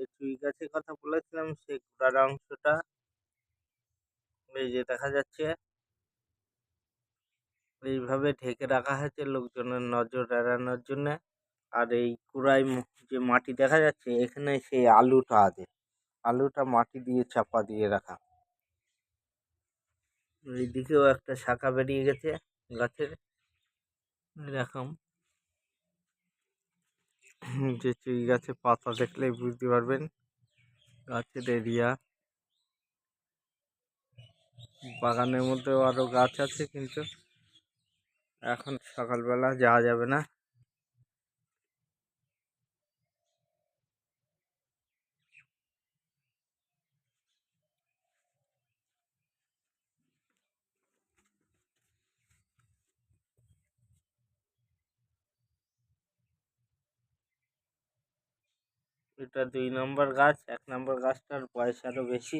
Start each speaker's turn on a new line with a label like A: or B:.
A: যে চুই গাছের কথা বলেছিলাম সেই গোড়ার অংশটা এই যে দেখা যাচ্ছে এইভাবে ঢেকে রাখা হয়েছে লোকজনের নজর এড়ানোর জন্য। আর এই কুড়ায় যে মাটি দেখা যাচ্ছে এখানে সেই আলুটা আছে, আলুটা মাটি দিয়ে চাপা দিয়ে রাখা। এইদিকেও একটা শাখা বেরিয়ে গেছে গাছের, এরকম যে চুই গাছের পাতা দেখলেই বুঝতে পারবেন গাছের এরিয়া। বাগানের মধ্যেও আরো গাছ আছে কিন্তু এখন সকালবেলা যাওয়া যাবে না। এটা 2 নম্বর গাছ, 1 নম্বর গাছটার বয়স আরো বেশি।